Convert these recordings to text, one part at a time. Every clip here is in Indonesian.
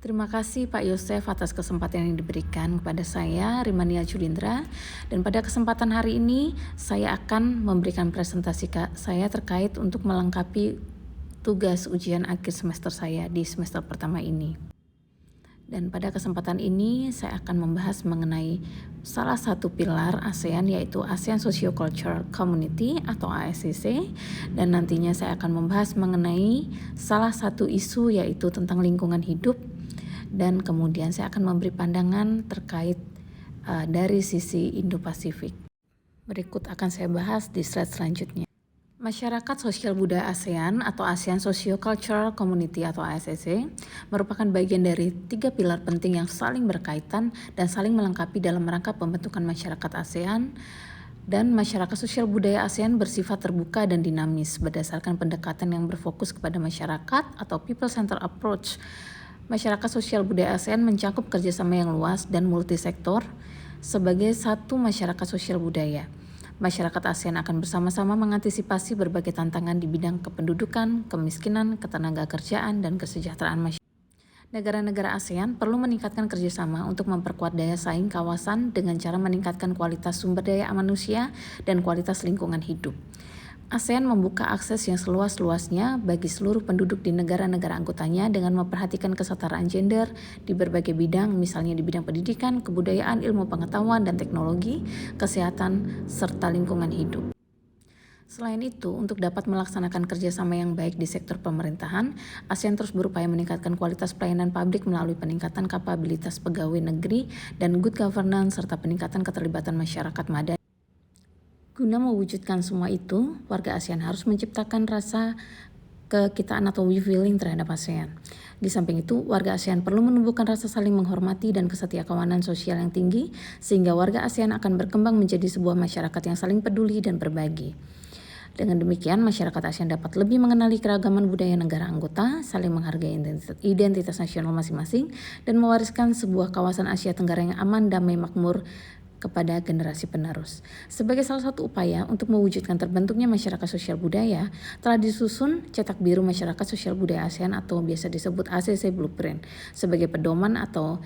Terima kasih Pak Yosef atas kesempatan yang diberikan kepada saya, Rimania Julindra. Dan pada kesempatan hari ini, saya akan memberikan presentasi saya terkait untuk melengkapi tugas ujian akhir semester saya di semester pertama ini. Dan pada kesempatan ini, saya akan membahas mengenai salah satu pilar ASEAN, yaitu ASEAN Socio-Cultural Community atau ASCC. Dan nantinya saya akan membahas mengenai salah satu isu, yaitu tentang lingkungan hidup. Dan kemudian saya akan memberi pandangan terkait dari sisi Indo-Pasifik. Berikut akan saya bahas di slide selanjutnya. Masyarakat Sosial Budaya ASEAN atau ASEAN Socio-Cultural Community atau ASCC merupakan bagian dari 3 pilar penting yang saling berkaitan dan saling melengkapi dalam rangka pembentukan masyarakat ASEAN. Dan masyarakat sosial budaya ASEAN bersifat terbuka dan dinamis berdasarkan pendekatan yang berfokus kepada masyarakat atau people-centered approach. Masyarakat sosial budaya ASEAN mencakup kerjasama yang luas dan multisektor sebagai satu masyarakat sosial budaya. Masyarakat ASEAN akan bersama-sama mengantisipasi berbagai tantangan di bidang kependudukan, kemiskinan, ketenagakerjaan, dan kesejahteraan masyarakat. Negara-negara ASEAN perlu meningkatkan kerjasama untuk memperkuat daya saing kawasan dengan cara meningkatkan kualitas sumber daya manusia dan kualitas lingkungan hidup. ASEAN membuka akses yang seluas-luasnya bagi seluruh penduduk di negara-negara anggotanya dengan memperhatikan kesetaraan gender di berbagai bidang, misalnya di bidang pendidikan, kebudayaan, ilmu pengetahuan dan teknologi, kesehatan, serta lingkungan hidup. Selain itu, untuk dapat melaksanakan kerjasama yang baik di sektor pemerintahan, ASEAN terus berupaya meningkatkan kualitas pelayanan publik melalui peningkatan kapabilitas pegawai negeri dan good governance serta peningkatan keterlibatan masyarakat madani. Guna mewujudkan semua itu, warga ASEAN harus menciptakan rasa kekitaan atau we feeling terhadap ASEAN. Di samping itu, warga ASEAN perlu menumbuhkan rasa saling menghormati dan kesetiakawanan sosial yang tinggi, sehingga warga ASEAN akan berkembang menjadi sebuah masyarakat yang saling peduli dan berbagi. Dengan demikian, masyarakat ASEAN dapat lebih mengenali keragaman budaya negara anggota, saling menghargai identitas nasional masing-masing, dan mewariskan sebuah kawasan Asia Tenggara yang aman, damai, makmur kepada generasi penerus. Sebagai salah satu upaya untuk mewujudkan terbentuknya masyarakat sosial budaya, telah disusun cetak biru masyarakat sosial budaya ASEAN atau biasa disebut ACC Blueprint sebagai pedoman atau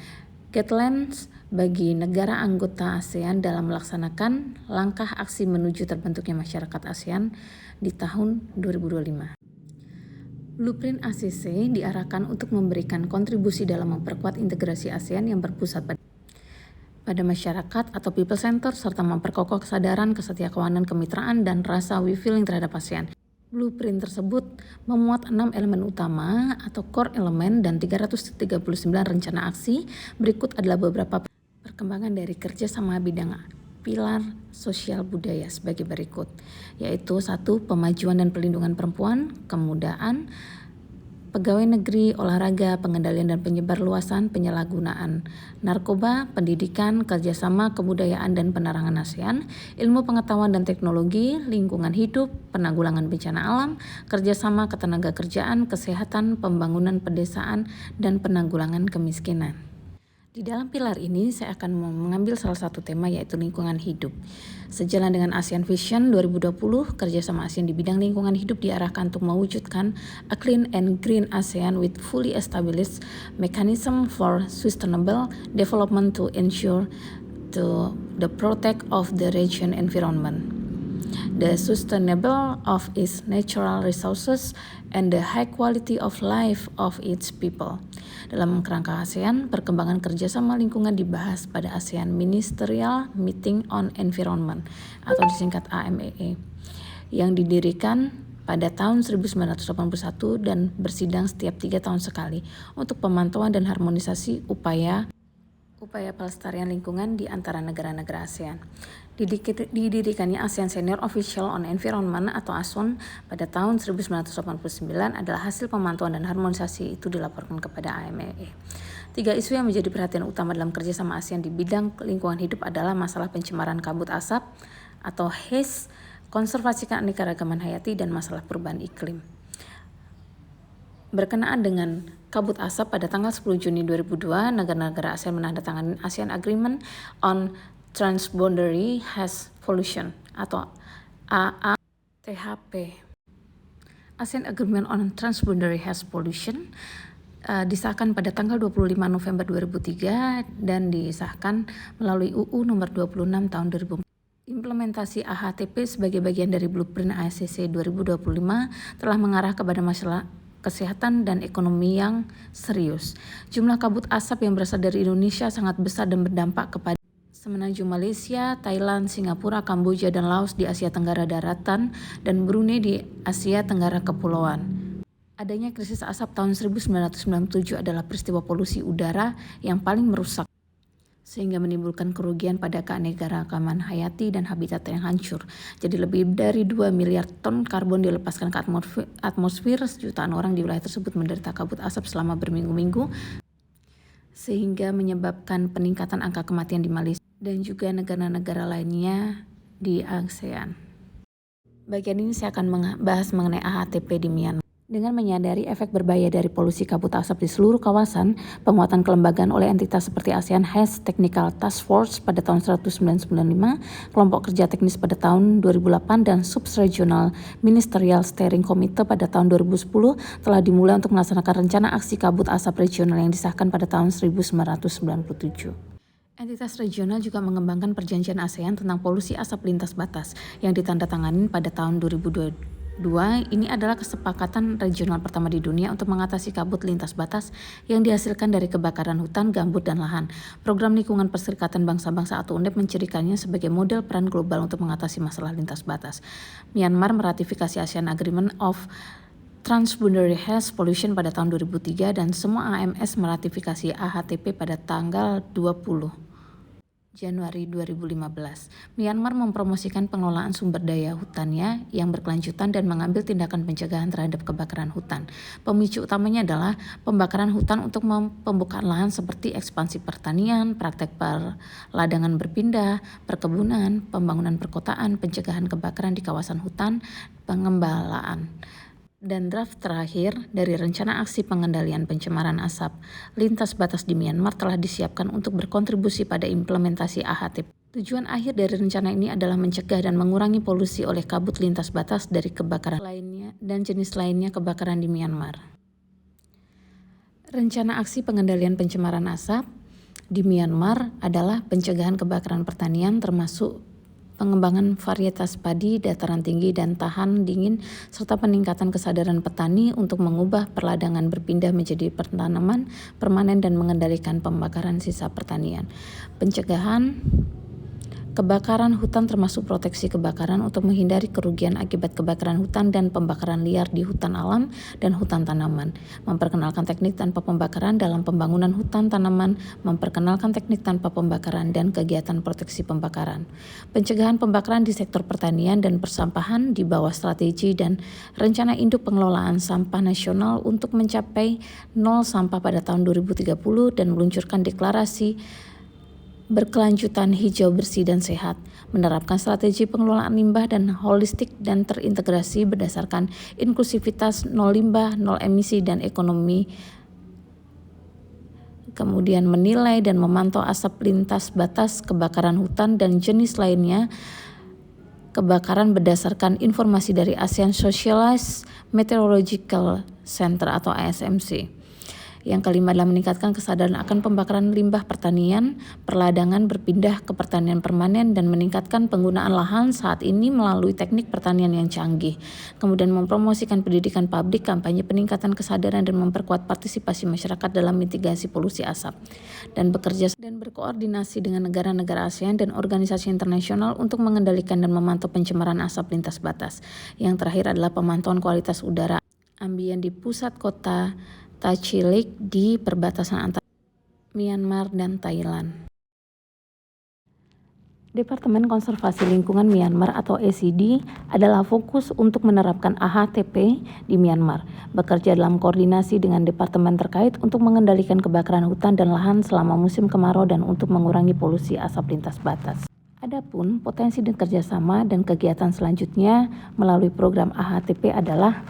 guidelines bagi negara anggota ASEAN dalam melaksanakan langkah aksi menuju terbentuknya masyarakat ASEAN di tahun 2025. Blueprint ACC diarahkan untuk memberikan kontribusi dalam memperkuat integrasi ASEAN yang berpusat pada masyarakat atau people center serta memperkokoh kesadaran, kesetiakawanan, kemitraan, dan rasa we feeling terhadap ASEAN. Blueprint tersebut memuat 6 elemen utama atau core element dan 339 rencana aksi. Berikut adalah beberapa perkembangan dari kerjasama bidang pilar sosial budaya sebagai berikut, yaitu 1. Pemajuan dan pelindungan perempuan, kemudaan, pegawai negeri, olahraga, pengendalian dan penyebarluasan penyalahgunaan narkoba, pendidikan, kerjasama, kebudayaan dan penerangan ASEAN, ilmu pengetahuan dan teknologi, lingkungan hidup, penanggulangan bencana alam, kerjasama ketenagakerjaan, kesehatan, pembangunan pedesaan, dan penanggulangan kemiskinan. Di dalam pilar ini, saya akan mengambil salah satu tema yaitu lingkungan hidup. Sejalan dengan ASEAN Vision 2020, kerjasama ASEAN di bidang lingkungan hidup diarahkan untuk mewujudkan a clean and green ASEAN with fully established mechanism for sustainable development to ensure the protect of the region environment, the sustainable of its natural resources, and the high quality of life of its people. Dalam kerangka ASEAN, perkembangan kerjasama lingkungan dibahas pada ASEAN Ministerial Meeting on Environment atau disingkat AMEE yang didirikan pada tahun 1981 dan bersidang setiap 3 tahun sekali untuk pemantauan dan harmonisasi upaya pelestarian lingkungan di antara negara-negara ASEAN. Didirikannya ASEAN Senior Official on Environment atau ASON pada tahun 1989 adalah hasil pemantauan dan harmonisasi itu dilaporkan kepada AMEE. 3 isu yang menjadi perhatian utama dalam kerjasama ASEAN di bidang lingkungan hidup adalah masalah pencemaran kabut asap atau haze, konservasi keanekaragaman hayati, dan masalah perubahan iklim. Berkenaan dengan kabut asap, pada tanggal 10 Juni 2002, negara-negara ASEAN menandatangani ASEAN Agreement on Transboundary Haze Pollution atau AATHP. ASEAN Agreement on Transboundary Haze Pollution disahkan pada tanggal 25 November 2003 dan disahkan melalui UU nomor 26 tahun 2004. Implementasi AHTP sebagai bagian dari Blueprint ASCC 2025 telah mengarah kepada masalah kesehatan dan ekonomi yang serius. Jumlah kabut asap yang berasal dari Indonesia sangat besar dan berdampak kepada semenanjung Malaysia, Thailand, Singapura, Kamboja, dan Laos di Asia Tenggara daratan dan Brunei di Asia Tenggara kepulauan. Adanya krisis asap tahun 1997 adalah peristiwa polusi udara yang paling merusak, sehingga menimbulkan kerugian pada keanekaragaman hayati dan habitat yang hancur. Jadi lebih dari 2 miliar ton karbon dilepaskan ke atmosfer, jutaan orang di wilayah tersebut menderita kabut asap selama berminggu-minggu, sehingga menyebabkan peningkatan angka kematian di Malaysia dan juga negara-negara lainnya di ASEAN. Bagian ini saya akan membahas mengenai AHTP di Myanmar. Dengan menyadari efek berbahaya dari polusi kabut asap di seluruh kawasan, penguatan kelembagaan oleh entitas seperti ASEAN Health Technical Task Force pada tahun 1995, Kelompok Kerja Teknis pada tahun 2008, dan Subregional Ministerial Steering Committee pada tahun 2010 telah dimulai untuk melaksanakan rencana aksi kabut asap regional yang disahkan pada tahun 1997. Entitas regional juga mengembangkan perjanjian ASEAN tentang polusi asap lintas batas yang ditandatangani pada tahun 2002. Ini adalah kesepakatan regional pertama di dunia untuk mengatasi kabut lintas batas yang dihasilkan dari kebakaran hutan, gambut, dan lahan. Program Lingkungan Perserikatan Bangsa-Bangsa atau UNEP mencirikannya sebagai model peran global untuk mengatasi masalah lintas batas. Myanmar meratifikasi ASEAN Agreement of Transboundary Health Pollution pada tahun 2003 dan semua AMS meratifikasi AHTP pada tanggal 20 Januari 2015. Myanmar mempromosikan pengelolaan sumber daya hutannya yang berkelanjutan dan mengambil tindakan pencegahan terhadap kebakaran hutan. Pemicu utamanya adalah pembakaran hutan untuk pembukaan lahan seperti ekspansi pertanian, praktek perladangan berpindah, perkebunan, pembangunan perkotaan, pencegahan kebakaran di kawasan hutan, pengembalaan. Dan draft terakhir dari Rencana Aksi Pengendalian Pencemaran Asap Lintas Batas di Myanmar telah disiapkan untuk berkontribusi pada implementasi AHTP. Tujuan akhir dari rencana ini adalah mencegah dan mengurangi polusi oleh kabut lintas batas dari kebakaran lainnya dan jenis lainnya kebakaran di Myanmar. Rencana Aksi Pengendalian Pencemaran Asap di Myanmar adalah pencegahan kebakaran pertanian termasuk pengembangan varietas padi dataran tinggi dan tahan dingin, serta peningkatan kesadaran petani untuk mengubah perladangan berpindah menjadi tanaman permanen dan mengendalikan pembakaran sisa pertanian. Pencegahan kebakaran hutan termasuk proteksi kebakaran untuk menghindari kerugian akibat kebakaran hutan dan pembakaran liar di hutan alam dan hutan tanaman. Memperkenalkan teknik tanpa pembakaran dalam pembangunan hutan tanaman, memperkenalkan teknik tanpa pembakaran dan kegiatan proteksi pembakaran. Pencegahan pembakaran di sektor pertanian dan persampahan di bawah strategi dan rencana induk pengelolaan sampah nasional untuk mencapai nol sampah pada tahun 2030 dan meluncurkan deklarasi berkelanjutan hijau bersih dan sehat, menerapkan strategi pengelolaan limbah dan holistik dan terintegrasi berdasarkan inklusivitas nol limbah, nol emisi dan ekonomi, kemudian menilai dan memantau asap lintas batas kebakaran hutan dan jenis lainnya kebakaran berdasarkan informasi dari ASEAN Socialized Meteorological Center atau ASMC. Yang kelima adalah meningkatkan kesadaran akan pembakaran limbah pertanian, perladangan berpindah ke pertanian permanen dan meningkatkan penggunaan lahan saat ini melalui teknik pertanian yang canggih. Kemudian mempromosikan pendidikan publik, kampanye peningkatan kesadaran dan memperkuat partisipasi masyarakat dalam mitigasi polusi asap. Dan bekerja dan berkoordinasi dengan negara-negara ASEAN dan organisasi internasional untuk mengendalikan dan memantau pencemaran asap lintas batas. Yang terakhir adalah pemantauan kualitas udara ambien di pusat kota Tachilik di perbatasan antara Myanmar dan Thailand. Departemen Konservasi Lingkungan Myanmar atau ECD adalah fokus untuk menerapkan AHTP di Myanmar, bekerja dalam koordinasi dengan departemen terkait untuk mengendalikan kebakaran hutan dan lahan selama musim kemarau dan untuk mengurangi polusi asap lintas batas. Adapun potensi dan kerjasama dan kegiatan selanjutnya melalui program AHTP adalah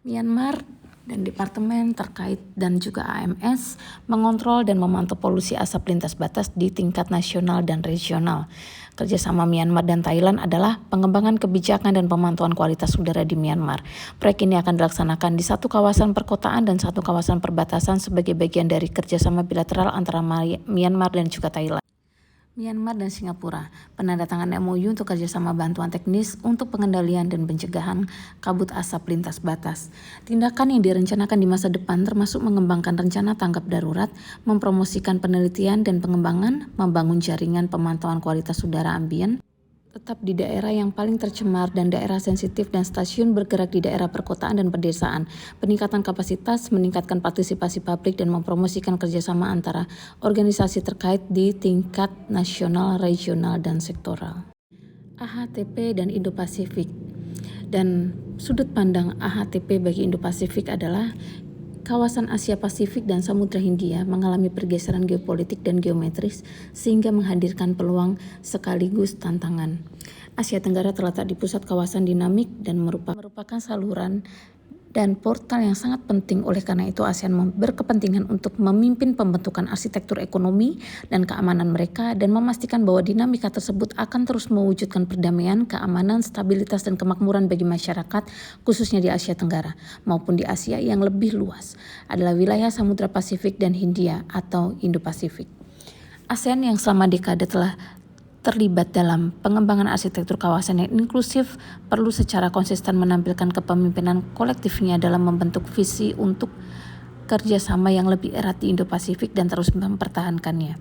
Myanmar dan departemen terkait dan juga AMS mengontrol dan memantau polusi asap lintas batas di tingkat nasional dan regional. Kerjasama Myanmar dan Thailand adalah pengembangan kebijakan dan pemantauan kualitas udara di Myanmar. Proyek ini akan dilaksanakan di satu kawasan perkotaan dan satu kawasan perbatasan sebagai bagian dari kerjasama bilateral antara Myanmar dan juga Thailand. Myanmar dan Singapura penandatangan MOU untuk kerjasama bantuan teknis untuk pengendalian dan pencegahan kabut asap lintas batas. Tindakan yang direncanakan di masa depan termasuk mengembangkan rencana tanggap darurat, mempromosikan penelitian dan pengembangan, membangun jaringan pemantauan kualitas udara ambien, tetap di daerah yang paling tercemar dan daerah sensitif dan stasiun bergerak di daerah perkotaan dan pedesaan, peningkatan kapasitas, meningkatkan partisipasi publik dan mempromosikan kerjasama antara organisasi terkait di tingkat nasional, regional, dan sektoral. AHTP dan Indo-Pasifik. Dan sudut pandang AHTP bagi Indo-Pasifik adalah kawasan Asia Pasifik dan Samudra Hindia mengalami pergeseran geopolitik dan geometris sehingga menghadirkan peluang sekaligus tantangan. Asia Tenggara terletak di pusat kawasan dinamik dan merupakan saluran dan portal yang sangat penting. Oleh karena itu ASEAN berkepentingan untuk memimpin pembentukan arsitektur ekonomi dan keamanan mereka dan memastikan bahwa dinamika tersebut akan terus mewujudkan perdamaian, keamanan, stabilitas, dan kemakmuran bagi masyarakat khususnya di Asia Tenggara maupun di Asia yang lebih luas adalah wilayah Samudra Pasifik dan Hindia atau Indo-Pasifik. ASEAN yang selama dekade telah terlibat dalam pengembangan arsitektur kawasan yang inklusif perlu secara konsisten menampilkan kepemimpinan kolektifnya dalam membentuk visi untuk kerjasama yang lebih erat di Indo-Pasifik dan terus mempertahankannya.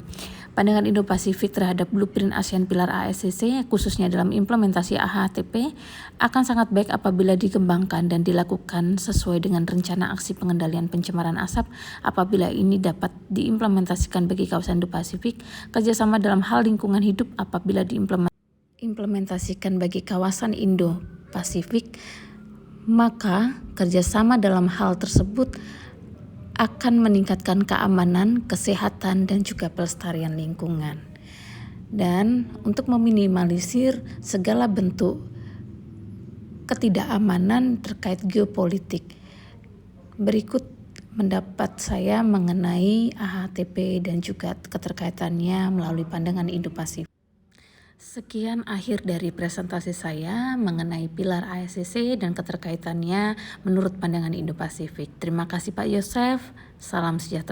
Pandangan Indo-Pasifik terhadap blueprint ASEAN Pilar ASCC khususnya dalam implementasi AHTP akan sangat baik apabila dikembangkan dan dilakukan sesuai dengan rencana aksi pengendalian pencemaran asap. Apabila ini dapat diimplementasikan bagi kawasan Indo-Pasifik, kerjasama dalam hal lingkungan hidup apabila diimplementasikan bagi kawasan Indo-Pasifik, maka kerjasama dalam hal tersebut akan meningkatkan keamanan, kesehatan, dan juga pelestarian lingkungan. Dan untuk meminimalisir segala bentuk ketidakamanan terkait geopolitik, berikut pendapat saya mengenai AHTP dan juga keterkaitannya melalui pandangan Indo-Pasifik. Sekian akhir dari presentasi saya mengenai pilar ASCC dan keterkaitannya menurut pandangan Indo-Pasifik. Terima kasih Pak Yosef, salam sejahtera.